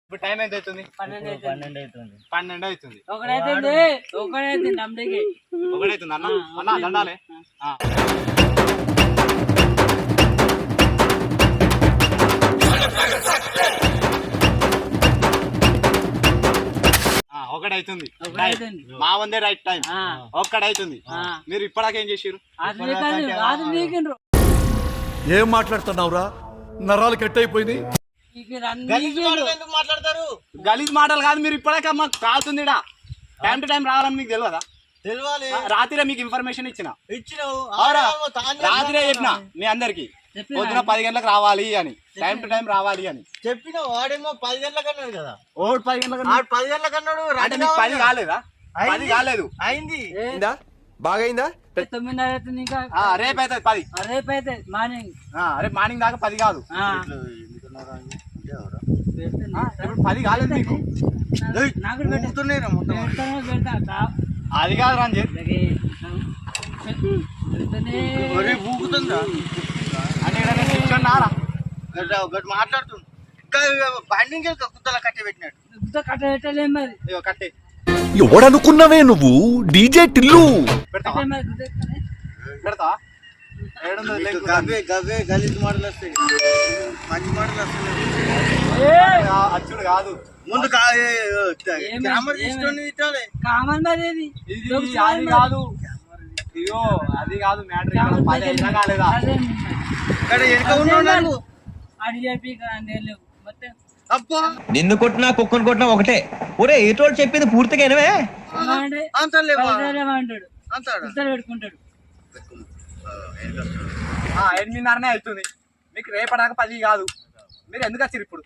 ఇప్పుడు టైం ఎంత అవుతుంది? 12 అవుతుంది. 12 అవుతుంది. ఒకటైతుంది అన్న అన్న దండాలే. ఒకటైతుంది. మా వందే రైట్ టైం. ఒక్కడైతుంది. మీరు ఇప్పటిదాకా ఏం చేసారు? ఏం మాట్లాడుతున్నావురా? నరాలు కట్ అయిపోయింది. మాట్లాడతారు గలీజ్ మాటలు కాదు. మీరు ఇప్పటిదాకా మాకు కాలుతుంది. టైం టు టైం రావాలని మీకు తెలియదా? తెలియాలి. రాత్రి మీకు ఇన్ఫర్మేషన్ ఇచ్చినావు. రాత్రి చెప్పిన మీ అందరికి పొద్దున 10 గంటలకు రావాలి అని, టైం టు టైం రావాలి అని చెప్పిన. వాడేమో 10 గంటలకు అన్నాడు కదా. 10 గంటలకు అన్నాడు. 10 కాలేదా? 10 కాలేదు. అయింది. బాగైందా? 9:30 అవుతుంది. ఇంకా రేపు అవుతుంది 10. రేపు అవుతుంది మార్నింగ్. రేపు మార్నింగ్ దాకా 10 కాదు. ఇప్పుడు 10 కాలేదు మీకు. అది కాదు రంజిత్. మాట్లాడుతుంది. బండింగ్ కుత్తలా కట్టే పెట్టినాడు. కట్టలే మరి కట్టే. ఎవడనుకున్నావే నువ్వు? డీజే టిల్లు పెడతా. గవే గలీజ్ మాటలు వస్తాయి. మంచి మాటలు వస్తాయి. అచ్చుడు కాదు. ముందు అది కాదు. అయ్యో అది కాదు మ్యాటర్. కాలేదా? నిన్ను కొట్టినా కుక్కను కొట్టినా ఒకటే. ఒరే ఏటోళ్ళు చెప్పింది పూర్తిగా వినవే. పెట్టుకుంటాడు. 8:30 అవుతుంది. మీకు రేపడాక 10 కాదు. మీరు ఎందుకు వచ్చారు ఇప్పుడు?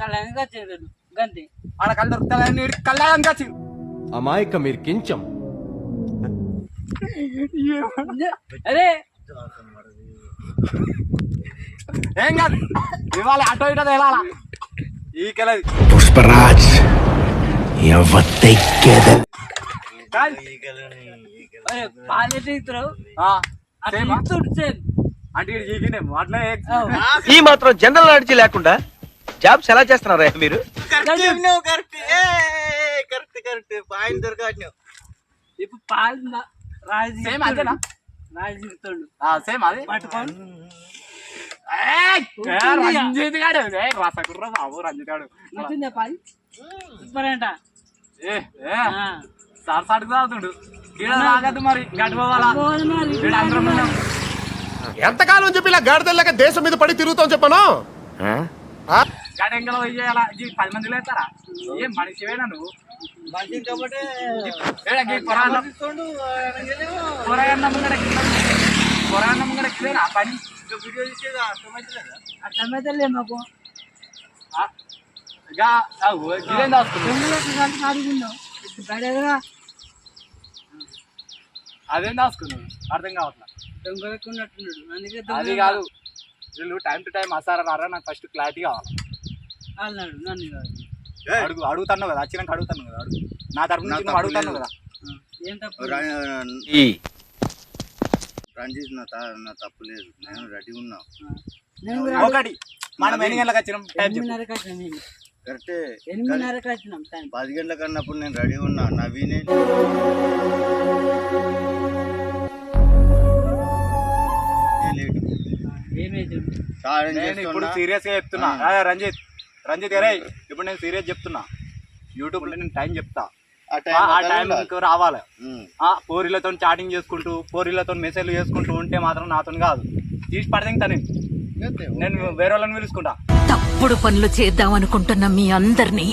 కళ్యాణ్ వచ్చారు గంతే. ఆడ కళ్ళు దొరుకుతాయి. కళ్యాణ్ వచ్చారు. అమాయక మీరు కించం. అరే ఏం కాదు. ఇవాళ అటో ఇటో తేలాలా ఈ కెలది. పుష్పరాజ్ అంటే అట్లా ఈ మాత్రం జనరల్ నాలెడ్జ్ లేకుండా జాబ్స్ ఎలా చేస్తున్నారా మీరు? ఇప్పుడు పాలు సేమ్ అదేనా? సేమ్ అదే పట్టుకోండి. రంజిత్ గాడు రసకుర్ర బాబు. రంజిత్ గాడు పాలు సూపర్ అంట. సార్ సాటుకు తాగుతుండు. రాగద్దు మరి గడిపోవాలా? ఎంతకాలం చెప్పి ఇలా గాడిదల్లాగా దేశం మీద పడి తిరుగుతాం చెప్పను. గడెంగలో చేయాలా? 10 మంది లేస్తారా? ఏం మనిషివేనా నువ్వు? పొరాన్నమ్మా పని అర్థమైతే మాకు. అదేం దాసుకున్నావు? అర్థం కావట్లా. దొంగలకున్నట్టున్నాడు. అందుకే అది కాదు. వీళ్ళు టైం టు టైం వస్తారా? నాకు ఫస్ట్ క్లారిటీ కావాలి. అన్నాడు. నన్ను కాదు అడుగుతాను కదా. వచ్చినాక అడుగుతాను కదా. అడుగు. నా తరపు నుంచి అడుగుతాను కదా. ఏం తప్పు? రంజిత్ నా తప్పు లేదు. నేను రెడీ ఉన్నా. ఒకటి మనం ఎన్ని గంటలకు వచ్చినాం? 8:30కి వచ్చినాం. కరెక్టే. 8:30కి వచ్చినాం. 10 గంటలకు అన్నప్పుడు నేను రెడీ ఉన్నా. నవీనే ఇప్పుడు సీరియస్ గా చెప్తున్నా. రంజిత్ అరే ఇప్పుడు నేను సీరియస్ చెప్తున్నా. యూట్యూబ్ లో నేను టైం చెప్తా. ఆ టైం రావాలి. పోరీలతో చాటింగ్ చేసుకుంటూ పోరీలతో మెసేజ్లు చేసుకుంటూ ఉంటే మాత్రం నాతో కాదు. తీసి పడదింతా. నేను వేరే వాళ్ళని పిలుచుకుంటా. తప్పుడు పనులు చేద్దాం అనుకుంటున్న మీ అందరినీ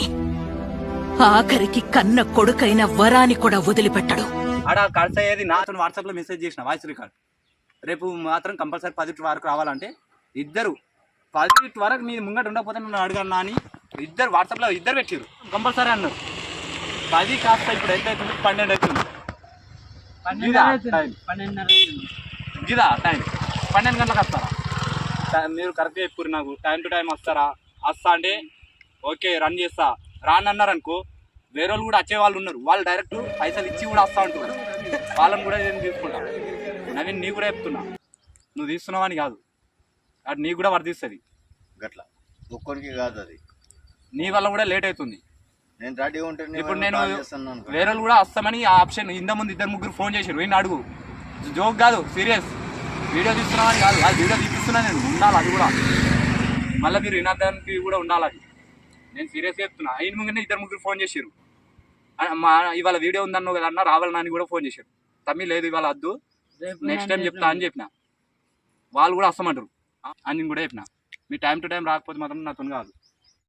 ఆఖరికి కన్న కొడుకైన వరాని కూడా వదిలిపెట్టడు. ఆడ కలిసి అయ్యేది. నాతో వాట్సాప్ లో మెసేజ్ చేసిన వాయిస్ రికార్డ్. రేపు మాత్రం కంపల్సరీ 10 వరకు రావాలంటే ఇద్దరు 10 వరకు నీ ముంగట ఉండకపోతే నన్ను అడగన్నా అని ఇద్దరు వాట్సాప్ లో ఇద్దరు పెట్టారు. కంపల్సరీ అన్నారు. 10 కాస్త ఇప్పుడు ఎంత అవుతుంది? 12 అవుతుంది. గిదా టైం 12 గంటలకు వస్తారా? మీరు కరెక్ట్గా చెప్పురు నాకు. టైం టు టైం వస్తారా? వస్తా అంటే ఓకే రన్ చేస్తా. రానన్నారు అనుకో వేరే వాళ్ళు కూడా వచ్చే వాళ్ళు ఉన్నారు. వాళ్ళు డైరెక్ట్ పైసలు ఇచ్చి కూడా వస్తా అంటున్నారు. వాళ్ళని కూడా నేను తీసుకుంటా. నవీన్ నీ కూడా చెప్తున్నా. నువ్వు తీస్తున్నావని కాదు, అది నీకు కూడా వర్తిస్తుంది. గట్లా ఒక్కరికి కాదు. అది నీ వల్ల కూడా లేట్ అవుతుంది. నేను రెడీ ఉంటాను. ఇప్పుడు నేను వేరే వాళ్ళు కూడా వస్తామని ఆ ఆప్షన్ ఇంత ముందు 2-3 ఫోన్ చేశారు. నేను అడుగు, జోక్ కాదు, సీరియస్. వీడియో తీస్తున్నామని కాదు, అది వీడియో తీపిస్తున్నా నేను. ఉండాలి అది కూడా, మళ్ళీ మీరు వినడానికి కూడా ఉండాలి అది. నేను సీరియస్గా చెప్తున్నా. అయిన ముందునే 2-3 ఫోన్ చేశారు. మా ఇవాళ వీడియో ఉందన్నావు కదా అన్న, రావాలని కూడా ఫోన్ చేశారు. తమ్మి లేదు ఇవాళ వద్దు, నెక్స్ట్ టైం చెప్తా అని చెప్పిన. వాళ్ళు కూడా వస్తామంటారు అని కూడా చెప్పిన. మీ టైం టు టైం రాకపోతే మాత్రం నాతో కాదు.